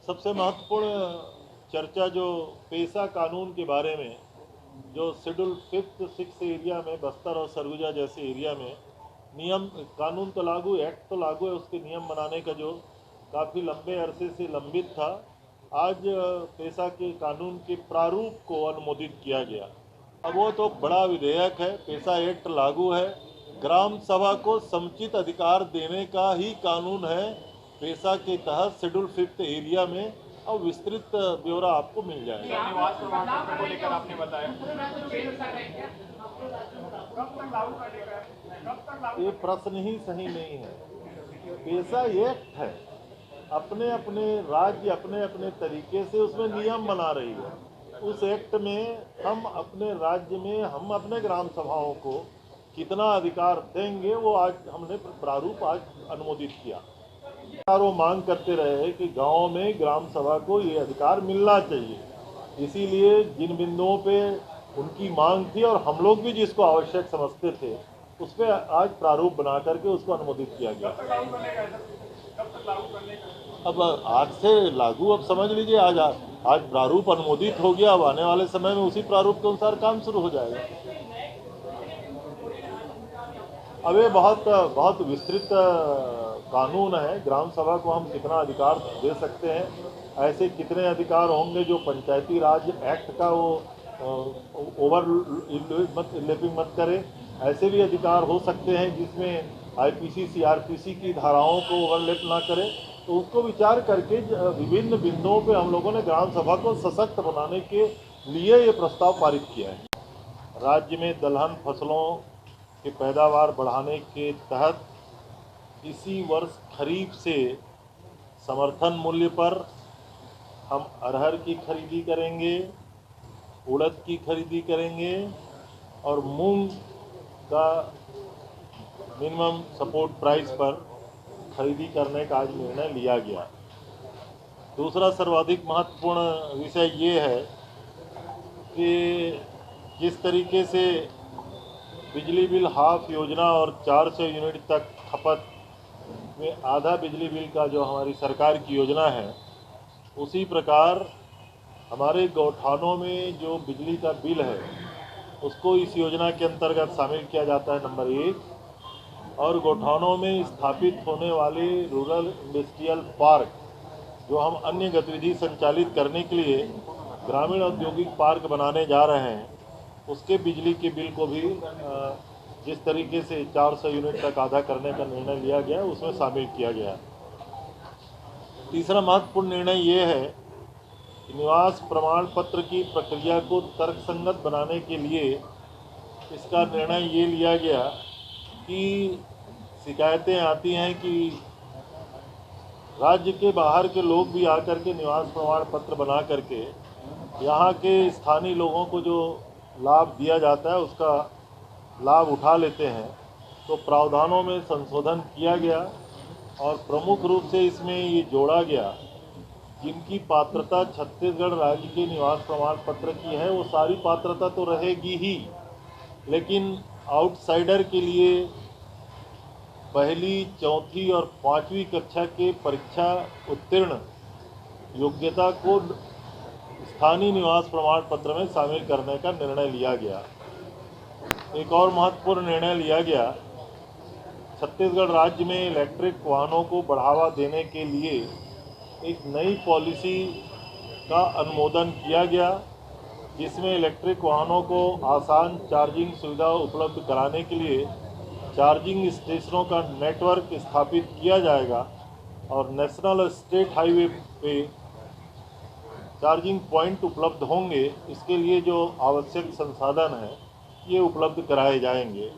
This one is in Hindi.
सबसे महत्वपूर्ण चर्चा जो पेशा कानून के बारे में, जो शेड्यूल फिफ्थ सिक्स एरिया में बस्तर और सरगुजा जैसे एरिया में नियम कानून तो लागू, एक्ट तो लागू है, उसके नियम बनाने का जो काफ़ी लंबे अरसे से लंबित था, आज पेशा के कानून के प्रारूप को अनुमोदित किया गया। अब वो तो बड़ा विधेयक है, पेशा एक्ट लागू है, ग्राम सभा को समुचित अधिकार देने का ही कानून है पेशा के तहत शेड्यूल फिफ्थ एरिया में। अब विस्तृत ब्यौरा आपको मिल जाएगा। निवास प्रमाण पत्र को लेकर आपने बताया, ये प्रश्न ही सही नहीं है। पेशा एक्ट है, अपने अपने राज्य अपने अपने तरीके से उसमें नियम बना रही है। उस एक्ट में हम अपने राज्य में हम अपने ग्राम सभाओं को कितना अधिकार देंगे वो आज हमने प्रारूप आज अनुमोदित किया। वो मांग करते रहे कि गाँव में ग्राम सभा को ये अधिकार मिलना चाहिए, इसीलिए जिन बिंदुओं पे उनकी मांग थी और हम लोग भी जिसको आवश्यक समझते थे उस पर आज प्रारूप बना करके उसको अनुमोदित किया गया। अब आज से लागू, अब समझ लीजिए आज प्रारूप अनुमोदित हो गया, अब आने वाले समय में उसी प्रारूप के अनुसार काम शुरू हो जाएगा। अब ये बहुत विस्तृत कानून है, ग्राम सभा को हम कितना अधिकार दे सकते हैं, ऐसे कितने अधिकार होंगे जो पंचायती राज एक्ट का वो ओवरलैपिंग मत करे, ऐसे भी अधिकार हो सकते हैं जिसमें आईपीसी सीआरपीसी की धाराओं को ओवरलैप ना करे। तो उसको विचार करके विभिन्न बिंदुओं पे हम लोगों ने ग्राम सभा को सशक्त बनाने के लिए ये प्रस्ताव पारित किया है। राज्य में दलहन फसलों की पैदावार बढ़ाने के तहत इसी वर्ष खरीफ से समर्थन मूल्य पर हम अरहर की खरीदी करेंगे, उड़द की खरीदी करेंगे और मूंग का मिनिमम सपोर्ट प्राइस पर खरीदी करने का आज निर्णय लिया गया। दूसरा सर्वाधिक महत्वपूर्ण विषय ये है कि जिस तरीके से बिजली बिल हाफ योजना और 400 यूनिट तक खपत में आधा बिजली बिल का जो हमारी सरकार की योजना है, उसी प्रकार हमारे गौठानों में जो बिजली का बिल है उसको इस योजना के अंतर्गत शामिल किया जाता है, नंबर 1। और गौठानों में स्थापित होने वाले रूरल इंडस्ट्रियल पार्क जो हम अन्य गतिविधि संचालित करने के लिए ग्रामीण औद्योगिक पार्क बनाने जा रहे हैं, उसके बिजली के बिल को भी जिस तरीके से 400 यूनिट तक आधा करने का निर्णय लिया गया उसमें शामिल किया गया। तीसरा महत्वपूर्ण निर्णय ये है कि निवास प्रमाण पत्र की प्रक्रिया को तर्कसंगत बनाने के लिए इसका निर्णय ये लिया गया कि शिकायतें आती हैं कि राज्य के बाहर के लोग भी आकर के निवास प्रमाण पत्र बना करके यहाँ के स्थानीय लोगों को जो लाभ दिया जाता है उसका लाभ उठा लेते हैं। तो प्रावधानों में संशोधन किया गया और प्रमुख रूप से इसमें ये जोड़ा गया जिनकी पात्रता छत्तीसगढ़ राज्य के निवास प्रमाण पत्र की है वो सारी पात्रता तो रहेगी ही, लेकिन आउटसाइडर के लिए पहली, चौथी और 5वीं कक्षा के परीक्षा उत्तीर्ण योग्यता को स्थानीय निवास प्रमाण पत्र में शामिल करने का निर्णय लिया गया। एक और महत्वपूर्ण निर्णय लिया गया, छत्तीसगढ़ राज्य में इलेक्ट्रिक वाहनों को बढ़ावा देने के लिए एक नई पॉलिसी का अनुमोदन किया गया जिसमें इलेक्ट्रिक वाहनों को आसान चार्जिंग सुविधा उपलब्ध कराने के लिए चार्जिंग स्टेशनों का नेटवर्क स्थापित किया जाएगा और नेशनल स्टेट हाईवे पे चार्जिंग पॉइंट उपलब्ध होंगे। इसके लिए जो आवश्यक संसाधन हैं ये उपलब्ध कराए जाएंगे।